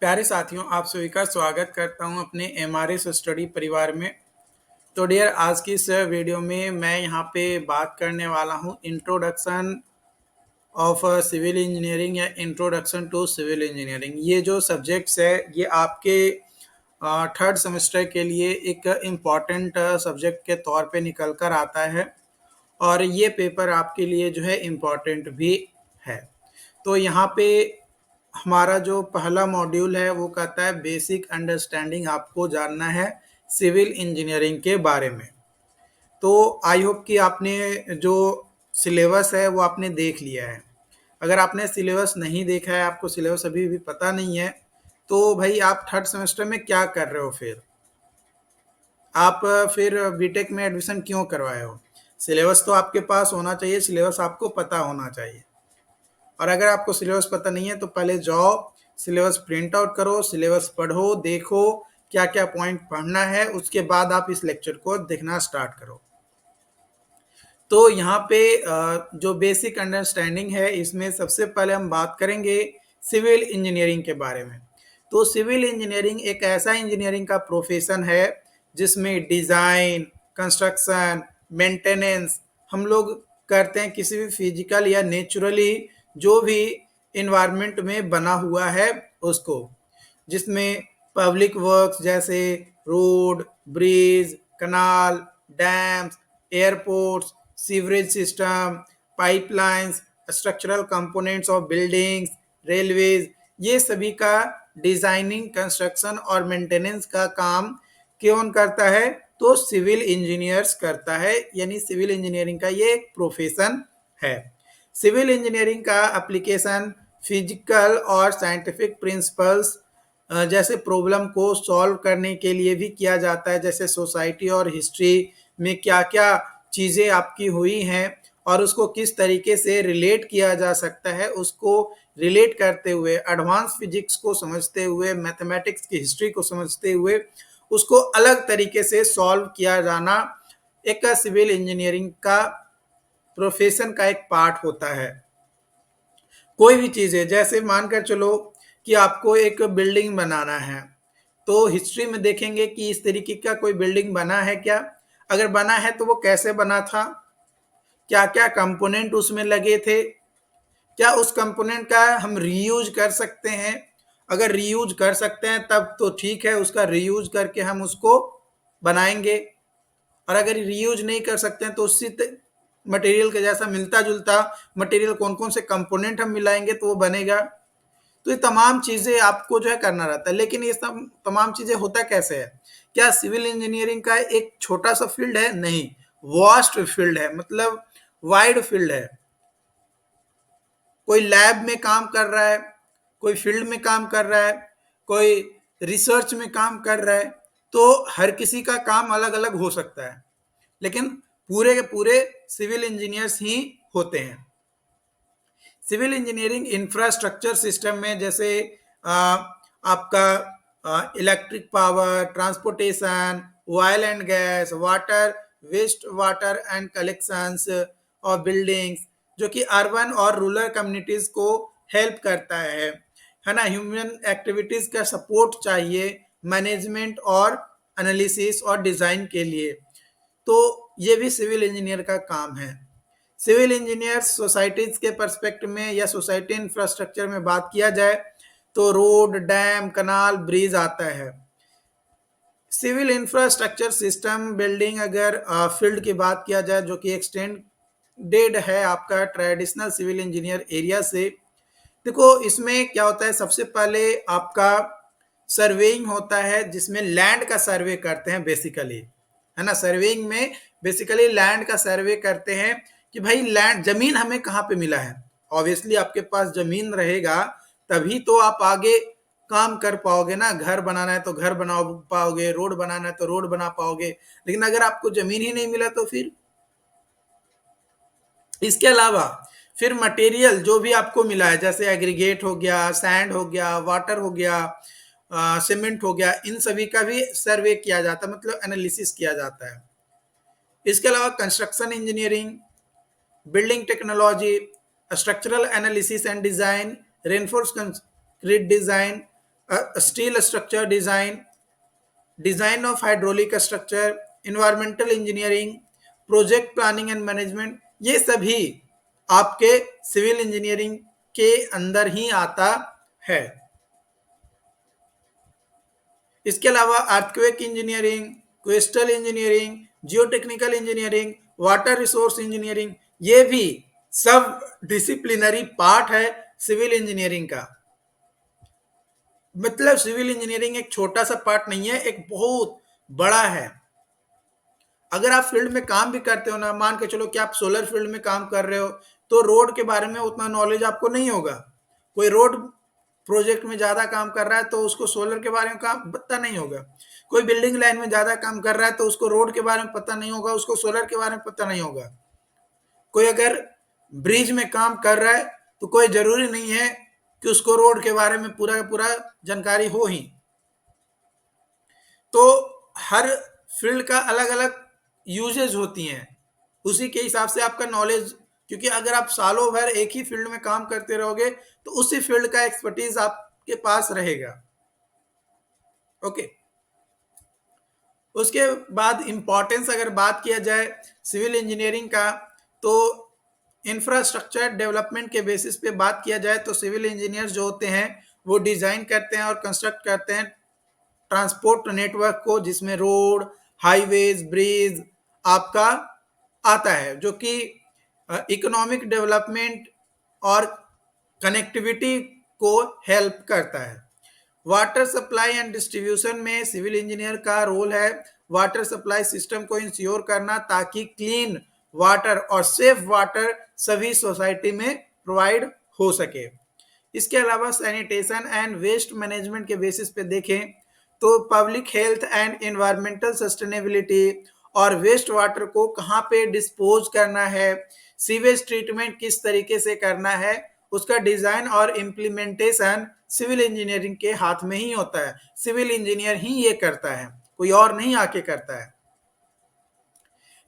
प्यारे साथियों, आप सभी का स्वागत करता हूं अपने एमआरएस स्टडी परिवार में। तो डियर, आज की इस वीडियो में मैं यहां पे बात करने वाला हूं इंट्रोडक्शन ऑफ सिविल इंजीनियरिंग या इंट्रोडक्शन टू सिविल इंजीनियरिंग। ये जो सब्जेक्ट्स है ये आपके थर्ड सेमेस्टर के लिए एक इम्पॉर्टेंट सब्जेक्ट के तौर पे निकल कर आता है और ये पेपर आपके लिए जो है इम्पॉर्टेंट भी है। तो यहाँ पे हमारा जो पहला मॉड्यूल है वो कहता है बेसिक अंडरस्टैंडिंग, आपको जानना है सिविल इंजीनियरिंग के बारे में। तो आई होप कि आपने जो सिलेबस है वो आपने देख लिया है। अगर आपने सिलेबस नहीं देखा है, आपको सिलेबस अभी भी पता नहीं है, तो भाई आप थर्ड सेमेस्टर में क्या कर रहे हो? फिर आप फिर बीटेक में एडमिशन क्यों करवाए हो? सिलेबस तो आपके पास होना चाहिए, सिलेबस आपको पता होना चाहिए। और अगर आपको सिलेबस पता नहीं है तो पहले जाओ, सिलेबस प्रिंट आउट करो, सिलेबस पढ़ो, देखो क्या क्या पॉइंट पढ़ना है, उसके बाद आप इस लेक्चर को देखना स्टार्ट करो। तो यहाँ पे जो बेसिक अंडरस्टैंडिंग है, इसमें सबसे पहले हम बात करेंगे सिविल इंजीनियरिंग के बारे में। तो सिविल इंजीनियरिंग एक ऐसा इंजीनियरिंग का प्रोफेशन है जिसमें डिज़ाइन, कंस्ट्रक्शन, मेंटेनेंस हम लोग करते हैं किसी भी फिजिकल या नेचुरली जो भी इन्वायरमेंट में बना हुआ है उसको, जिसमें पब्लिक वर्क्स जैसे road, bridge, canal, dams, airports, sewerage system, pipelines, structural components of buildings, railways, ये सभी का डिजाइनिंग, कंस्ट्रक्शन और मेंटेनेंस का काम कौन करता है? तो सिविल इंजीनियर्स करता है। यानी सिविल इंजीनियरिंग का ये एक प्रोफेशन है। सिविल इंजीनियरिंग का एप्लीकेशन फिजिकल और साइंटिफिक प्रिंसिपल्स जैसे प्रॉब्लम को सॉल्व करने के लिए भी किया जाता है। जैसे सोसाइटी और हिस्ट्री में क्या क्या चीज़ें आपकी हुई हैं और उसको किस तरीके से रिलेट किया जा सकता है, उसको रिलेट करते हुए, एडवांस फिजिक्स को समझते हुए, मैथमेटिक्स की हिस्ट्री को समझते हुए उसको अलग तरीके से सॉल्व किया जाना एक सिविल इंजीनियरिंग का प्रोफेशन का एक पार्ट होता है। कोई भी चीज़ है, जैसे मानकर चलो कि आपको एक बिल्डिंग बनाना है, तो हिस्ट्री में देखेंगे कि इस तरीके का कोई बिल्डिंग बना है क्या? अगर बना है तो वो कैसे बना था, क्या क्या कंपोनेंट उसमें लगे थे, क्या उस कंपोनेंट का हम रीयूज कर सकते हैं? अगर रीयूज कर सकते हैं तब तो ठीक है, उसका रीयूज करके हम उसको बनाएंगे। और अगर रीयूज नहीं कर सकते हैं तो उसी मटेरियल के जैसा मिलता जुलता मटेरियल कौन कौन से कंपोनेंट हम मिलाएंगे तो वो बनेगा। तो ये तमाम चीज़ें आपको जो है करना रहता है। लेकिन ये सब तमाम चीज़ें होता कैसे है? क्या सिविल इंजीनियरिंग का एक छोटा सा फील्ड है? नहीं, वास्ट फील्ड है, मतलब वाइड फील्ड है। कोई लैब में काम कर रहा है, कोई फील्ड में काम कर रहा है, कोई रिसर्च में काम कर रहा है, तो हर किसी का काम अलग अलग हो सकता है, लेकिन पूरे के पूरे सिविल इंजीनियर्स ही होते हैं। सिविल इंजीनियरिंग इंफ्रास्ट्रक्चर सिस्टम में जैसे आपका electric power, transportation, oil and gas, water, waste water and collections और बिल्डिंग्स, जो कि अर्बन और रूरल कम्युनिटीज को हेल्प करता है ना। ह्यूमन एक्टिविटीज का सपोर्ट चाहिए मैनेजमेंट और एनालिसिस और डिजाइन के लिए, तो ये भी सिविल इंजीनियर का काम है। सिविल इंजीनियर सोसाइटीज के पर्सपेक्टिव में या सोसाइटी इंफ्रास्ट्रक्चर में बात किया जाए तो रोड, डैम, कनाल, ब्रिज आता है। सिविल इंफ्रास्ट्रक्चर सिस्टम बिल्डिंग, अगर फील्ड की बात किया जाए जो कि एक्सटेंडेड है आपका ट्रेडिशनल सिविल इंजीनियर एरिया से। देखो इसमें क्या होता है, सबसे पहले आपका सर्वेइंग होता है जिसमें लैंड का सर्वे करते हैं बेसिकली, है ना। सर्वेइंग में बेसिकली लैंड का सर्वे करते हैं कि भाई लैंड, जमीन हमें कहाँ पे मिला है। ऑब्वियसली आपके पास जमीन रहेगा तभी तो आप आगे काम कर पाओगे ना। घर बनाना है तो घर बना पाओगे, रोड बनाना है तो रोड बना पाओगे। लेकिन अगर आपको जमीन ही नहीं मिला तो फिर, इसके अलावा फिर मटेरियल जो भी आपको मिला है, जैसे एग्रीगेट हो गया, सैंड हो गया, वाटर हो गया, सीमेंट हो गया, इन सभी का भी सर्वे किया जाता है, मतलब एनालिसिस किया जाता है। इसके अलावा construction engineering, building technology, structural analysis and design, reinforce concrete design, steel structure design, design of hydraulic structure, environmental engineering, project planning and management, ये सभी आपके सिविल इंजीनियरिंग के अंदर ही आता है। इसके अलावा earthquake engineering, coastal engineering, geotechnical engineering, water resource engineering, ये भी सब डिसिप्लिनरी पार्ट है सिविल इंजीनियरिंग का। मतलब सिविल इंजीनियरिंग एक छोटा सा पार्ट नहीं है, एक बहुत बड़ा है। अगर आप फील्ड में काम भी करते हो ना, मान के चलो कि आप सोलर फील्ड में काम कर रहे हो, तो रोड के बारे में उतना नॉलेज आपको नहीं होगा। कोई रोड प्रोजेक्ट में ज्यादा काम कर रहा है तो उसको सोलर के बारे में काम पता नहीं होगा। कोई बिल्डिंग लाइन में ज्यादा काम कर रहा है तो उसको रोड के बारे में पता नहीं होगा, उसको सोलर के बारे में पता नहीं होगा। कोई अगर ब्रिज में काम कर रहा है तो कोई जरूरी नहीं है कि उसको रोड के बारे में पूरा पूरा जानकारी हो ही। तो हर फील्ड का अलग अलग यूजेज होती हैं, उसी के हिसाब से आपका नॉलेज, क्योंकि अगर आप सालों भर एक ही फील्ड में काम करते रहोगे तो उसी फील्ड का एक्सपर्टीज आपके पास रहेगा। ओके। उसके बाद इंपॉर्टेंस अगर बात किया जाए सिविल इंजीनियरिंग का, तो इंफ्रास्ट्रक्चर डेवलपमेंट के बेसिस पे बात किया जाए तो सिविल इंजीनियर्स जो होते हैं वो डिजाइन करते हैं और कंस्ट्रक्ट करते हैं ट्रांसपोर्ट नेटवर्क को, जिसमें रोड, हाईवेज, ब्रिज आपका आता है, जो कि इकोनॉमिक डेवलपमेंट और कनेक्टिविटी को हेल्प करता है। वाटर सप्लाई एंड डिस्ट्रीब्यूशन में सिविल इंजीनियर का रोल है वाटर सप्लाई सिस्टम को इंश्योर करना, ताकि क्लीन वाटर और सेफ वाटर सभी सोसाइटी में प्रोवाइड हो सके। इसके अलावा सैनिटेशन एंड वेस्ट मैनेजमेंट के बेसिस पे देखें तो public health and environmental sustainability और वेस्ट वाटर को कहाँ पे डिस्पोज करना है, सीवेज ट्रीटमेंट किस तरीके से करना है, उसका डिजाइन और इम्प्लीमेंटेशन सिविल इंजीनियरिंग के हाथ में ही होता है। सिविल इंजीनियर ही ये करता है, कोई और नहीं आके करता है।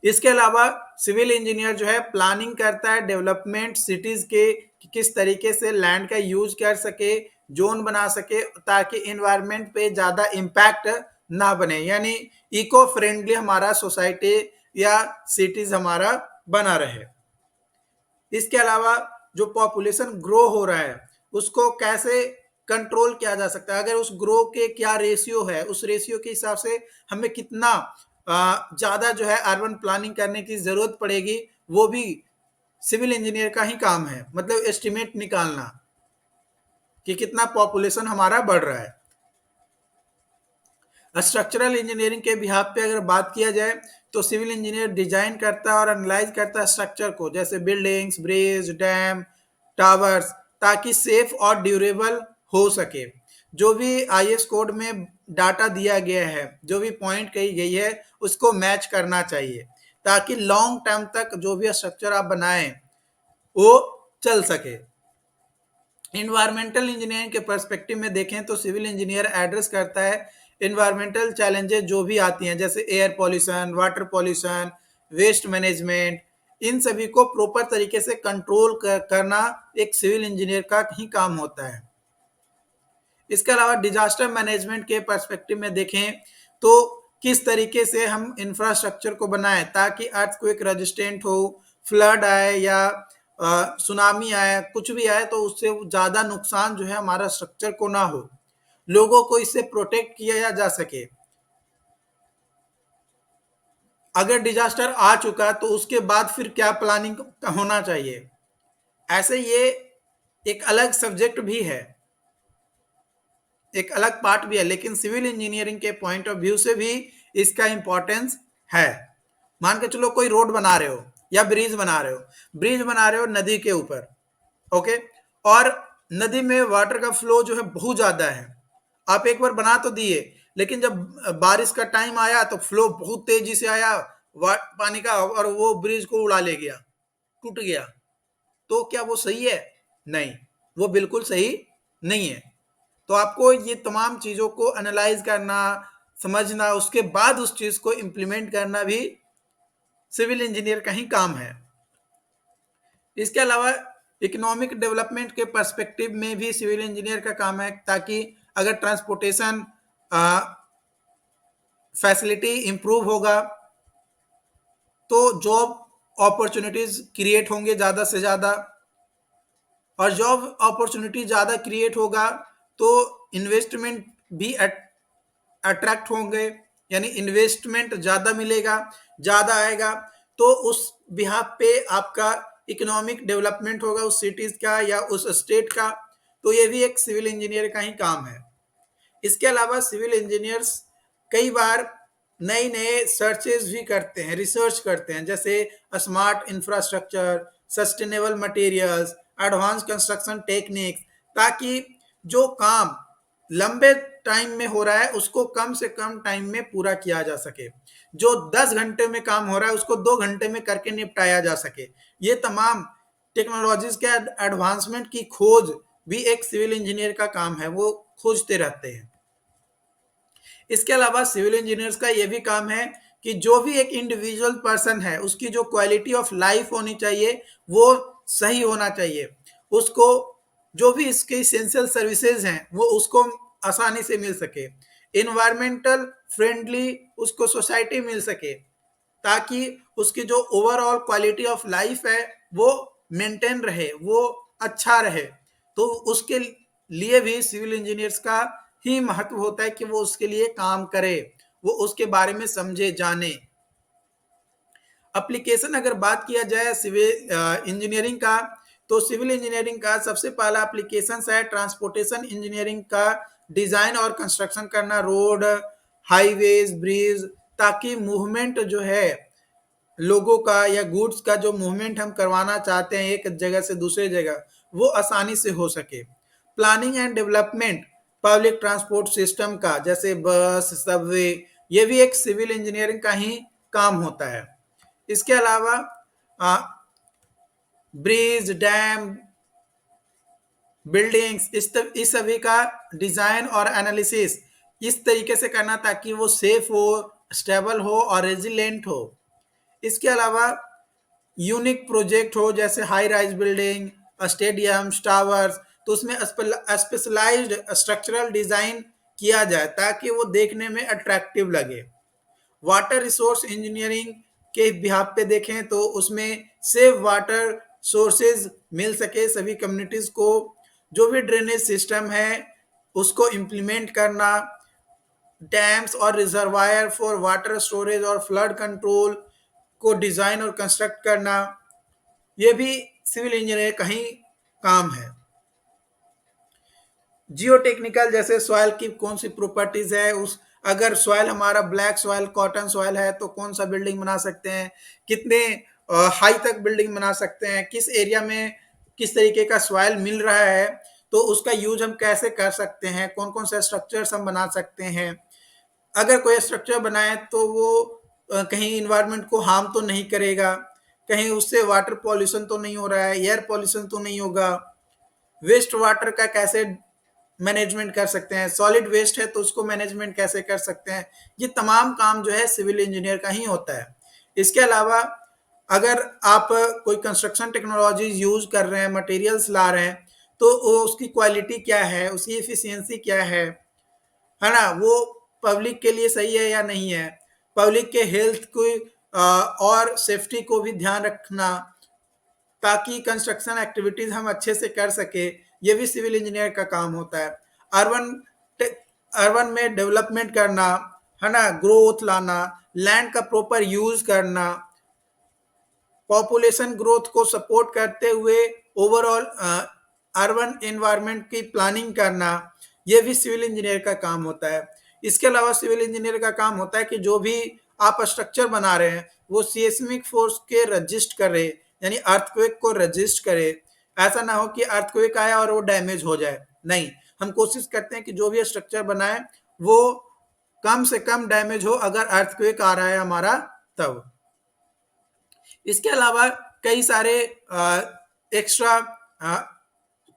इसके अलावा सिविल इंजीनियर जो है प्लानिंग करता है डेवलपमेंट सिटीज के, कि किस तरीके से लैंड का यूज कर सके, जोन बना सके, ताकि इन्वायरमेंट पे ज्यादा इम्पैक्ट ना बने, यानी इको फ्रेंडली हमारा सोसाइटी या सिटीज हमारा बना रहे। इसके अलावा जो पॉपुलेशन ग्रो हो रहा है उसको कैसे कंट्रोल किया जा सकता है, अगर उस ग्रो के क्या रेशियो है, उस रेशियो के हिसाब से हमें कितना ज्यादा जो है अर्बन प्लानिंग करने की जरूरत पड़ेगी, वो भी सिविल इंजीनियर का ही काम है। मतलब एस्टिमेट निकालना कि कितना पॉपुलेशन हमारा बढ़ रहा है। स्ट्रक्चरल इंजीनियरिंग के बिहाफ पे अगर बात किया जाए तो सिविल इंजीनियर डिजाइन करता है और एनालाइज करता है स्ट्रक्चर को, जैसे बिल्डिंग्स, ब्रिज, डैम, टावर्स, ताकि सेफ और ड्यूरेबल हो सके। जो भी आईएस कोड में डाटा दिया गया है, जो भी पॉइंट कही गई है, उसको मैच करना चाहिए, ताकि लॉन्ग टर्म तक जो भी स्ट्रक्चर आप बनाएं वो चल सके। इन्वायरमेंटल इंजीनियरिंग के पर्सपेक्टिव में देखें तो सिविल इंजीनियर एड्रेस करता है इन्वायरमेंटल चैलेंजेस जो भी आती हैं, जैसे air pollution, water pollution, waste management, इन सभी को प्रॉपर तरीके से कंट्रोल करना एक सिविल इंजीनियर का ही काम होता है। इसके अलावा डिजास्टर मैनेजमेंट के पर्सपेक्टिव में देखें तो किस तरीके से हम इंफ्रास्ट्रक्चर को बनाएं ताकि अर्थक्वेक रेजिस्टेंट हो, फ्लड आए या सुनामी आए, कुछ भी आए तो उससे ज्यादा नुकसान जो है हमारा स्ट्रक्चर को ना हो, लोगों को इससे प्रोटेक्ट किया जा सके। अगर डिजास्टर आ चुका तो उसके बाद फिर क्या प्लानिंग होना चाहिए, ऐसे ये एक अलग सब्जेक्ट भी है, एक अलग पार्ट भी है, लेकिन सिविल इंजीनियरिंग के पॉइंट ऑफ व्यू से भी इसका इंपॉर्टेंस है। मान के चलो कोई रोड बना रहे हो या ब्रिज बना रहे हो, ब्रिज बना रहे हो नदी के ऊपर, ओके, और नदी में वाटर का फ्लो जो है बहुत ज्यादा है, आप एक बार बना तो दिए, लेकिन जब बारिश का टाइम आया तो फ्लो बहुत तेजी से आया पानी का और वो ब्रिज को उड़ा ले गया, टूट गया, तो क्या वो सही है? नहीं, वो बिल्कुल सही नहीं है। तो आपको ये तमाम चीजों को एनालाइज करना, समझना, उसके बाद उस चीज को इम्प्लीमेंट करना भी सिविल इंजीनियर का ही काम है। इसके अलावा इकोनॉमिक डेवलपमेंट के पर्सपेक्टिव में भी सिविल इंजीनियर का काम है, ताकि अगर ट्रांसपोर्टेशन फैसिलिटी इंप्रूव होगा तो जॉब अपॉर्चुनिटीज क्रिएट होंगे ज़्यादा से ज़्यादा, और जॉब अपॉर्चुनिटी ज़्यादा क्रिएट होगा तो इन्वेस्टमेंट भी अट्रैक्ट होंगे, यानी इन्वेस्टमेंट ज़्यादा मिलेगा, ज़्यादा आएगा, तो उस बिहाफ पे आपका इकोनॉमिक डेवलपमेंट होगा उस सिटीज़ का या उस स्टेट का। तो ये भी एक सिविल इंजीनियर का ही काम है। इसके अलावा सिविल इंजीनियर्स कई बार नए नए सर्चेज भी करते हैं, रिसर्च करते हैं, जैसे smart infrastructure, sustainable materials, advance construction techniques, ताकि जो काम लंबे टाइम में हो रहा है उसको कम से कम टाइम में पूरा किया जा सके, जो 10 घंटे में काम हो रहा है उसको 2 घंटे में करके निपटाया जा सके। ये तमाम टेक्नोलॉजीज के एडवांसमेंट की खोज भी एक सिविल इंजीनियर का काम है, वो खोजते रहते हैं। इसके अलावा सिविल इंजीनियर्स का ये भी काम है कि जो भी एक इंडिविजुअल पर्सन है उसकी जो क्वालिटी ऑफ लाइफ होनी चाहिए वो सही होना चाहिए, उसको जो भी इसके इसेंशियल सर्विसेज हैं वो उसको आसानी से मिल सके, इन्वायरमेंटल फ्रेंडली उसको सोसाइटी मिल सके, ताकि उसकी जो ओवरऑल क्वालिटी ऑफ लाइफ है वो मेंटेन रहे, वो अच्छा रहे। तो उसके लिए भी सिविल इंजीनियर्स का ही महत्व होता है कि वो उसके लिए काम करे, वो उसके बारे में समझे जाने। एप्लीकेशन अगर बात किया जाए सिविल इंजीनियरिंग का, तो सिविल इंजीनियरिंग का सबसे पहला एप्लीकेशन है ट्रांसपोर्टेशन इंजीनियरिंग का, डिजाइन और कंस्ट्रक्शन करना, रोड, हाईवेज, ब्रिज, ताकि मूवमेंट जो है लोगों का या गुड्स का जो मूवमेंट हम करवाना चाहते हैं एक जगह से दूसरे जगह वो आसानी से हो सके। Planning and development public transport system का, जैसे बस, सबवे, ये भी एक सिविल इंजीनियरिंग का ही काम होता है। इसके अलावा ब्रिज, डैम, बिल्डिंग्स, इस सभी का डिजाइन और एनालिसिस इस तरीके से करना ताकि वो सेफ हो, स्टेबल हो और रेजिलेंट हो। इसके अलावा यूनिक प्रोजेक्ट हो जैसे high rise building, stadium, towers, तो उसमें स्पेशलाइज्ड स्ट्रक्चरल डिजाइन किया जाए ताकि वो देखने में अट्रैक्टिव लगे। वाटर रिसोर्स इंजीनियरिंग के बिहाफ पे देखें तो उसमें सेफ वाटर सोर्सेज मिल सके सभी कम्युनिटीज को, जो भी ड्रेनेज सिस्टम है उसको इम्प्लीमेंट करना, डैम्स और रिजर्वायर फॉर वाटर स्टोरेज और फ्लड कंट्रोल को डिजाइन और कंस्ट्रक्ट करना, ये भी सिविल इंजीनियर का ही काम है। जियो टेक्निकल, जैसे सॉइल की कौन सी प्रॉपर्टीज है, उस अगर सॉइल हमारा ब्लैक सॉइल, कॉटन सॉइल है तो कौन सा बिल्डिंग बना सकते हैं, कितने हाई तक बिल्डिंग बना सकते हैं, किस एरिया में किस तरीके का सॉइल मिल रहा है तो उसका यूज हम कैसे कर सकते हैं, कौन कौन से स्ट्रक्चर्स हम बना सकते हैं, अगर कोई स्ट्रक्चर बनाए तो वो कहीं इन्वायरमेंट को हार्म तो नहीं करेगा, कहीं उससे वाटर पॉल्यूशन तो नहीं हो रहा है, एयर पॉल्यूशन तो नहीं होगा, वेस्ट वाटर का कैसे मैनेजमेंट कर सकते हैं, सॉलिड वेस्ट है तो उसको मैनेजमेंट कैसे कर सकते हैं, ये तमाम काम जो है सिविल इंजीनियर का ही होता है। इसके अलावा अगर आप कोई कंस्ट्रक्शन टेक्नोलॉजी यूज कर रहे हैं, मटेरियल्स ला रहे हैं, तो उसकी क्वालिटी क्या है, उसकी एफिशिएंसी क्या है ना, वो पब्लिक के लिए सही है या नहीं है, पब्लिक के हेल्थ को और सेफ्टी को भी ध्यान रखना ताकि कंस्ट्रक्शन एक्टिविटीज हम अच्छे से कर सके, ये भी सिविल इंजीनियर का काम होता है। अर्बन अर्बन में डेवलपमेंट करना, है ना, ग्रोथ लाना, लैंड का प्रॉपर यूज करना, पॉपुलेशन ग्रोथ को सपोर्ट करते हुए ओवरऑल अर्बन एनवायरनमेंट की प्लानिंग करना, ये भी सिविल इंजीनियर का काम होता है। इसके अलावा सिविल इंजीनियर का काम होता है कि जो भी आप स्ट्रक्चर बना रहे हैं वो सीस्मिक फोर्स के रजिस्ट करे, यानी अर्थक्वेक को रजिस्ट करे। ऐसा ना हो कि अर्थक्वेक आया और वो डैमेज हो जाए, नहीं, हम कोशिश करते हैं कि जो भी स्ट्रक्चर बनाए वो कम से कम डैमेज हो अगर अर्थक्वेक आ रहा है हमारा तब। इसके अलावा कई सारे एक्स्ट्रा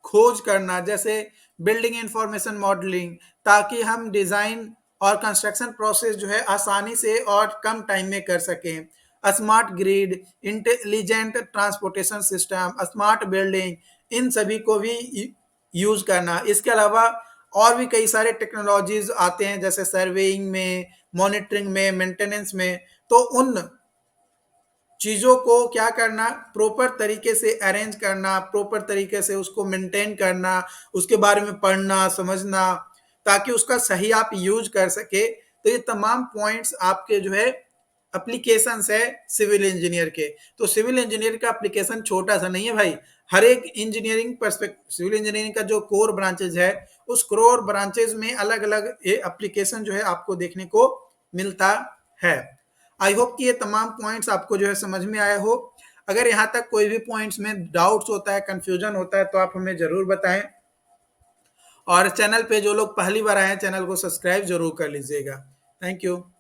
खोज करना, जैसे बिल्डिंग इंफॉर्मेशन मॉडलिंग, ताकि हम डिजाइन और कंस्ट्रक्शन प्रोसेस जो है आसानी से और कम टाइम में कर सकें। Smart grid, intelligent transportation system, smart building, इन सभी को भी यूज करना। इसके अलावा और भी कई सारे टेक्नोलॉजीज आते हैं जैसे सर्वेइंग में, मॉनिटरिंग में, मेंटेनेंस में। तो उन चीज़ों को क्या करना, प्रॉपर तरीके से अरेंज करना, प्रॉपर तरीके से उसको मेंटेन करना, उसके बारे में पढ़ना समझना, ताकि उसका सही आप यूज कर सके। तो ये तमाम पॉइंट्स आपके जो है एप्लीकेशंस है सिविल इंजीनियर के। तो सिविल इंजीनियर का एप्लीकेशन छोटा सा नहीं है भाई। हर एक इंजीनियरिंग पर्सपेक्टिव, सिविल इंजीनियरिंग का जो कोर ब्रांचेज है, उस कोर ब्रांचेज में अलग अलग ये एप्लीकेशन जो है आपको देखने को मिलता है। आई होप कि ये तमाम पॉइंट्स आपको जो है समझ में आया हो। अगर यहाँ तक कोई भी पॉइंट्स में डाउट्स होता है, कंफ्यूजन होता है, तो आप हमें जरूर बताएं। और चैनल पे जो लोग पहली बार आए हैं, चैनल को सब्सक्राइब जरूर कर लीजिएगा। Thank you.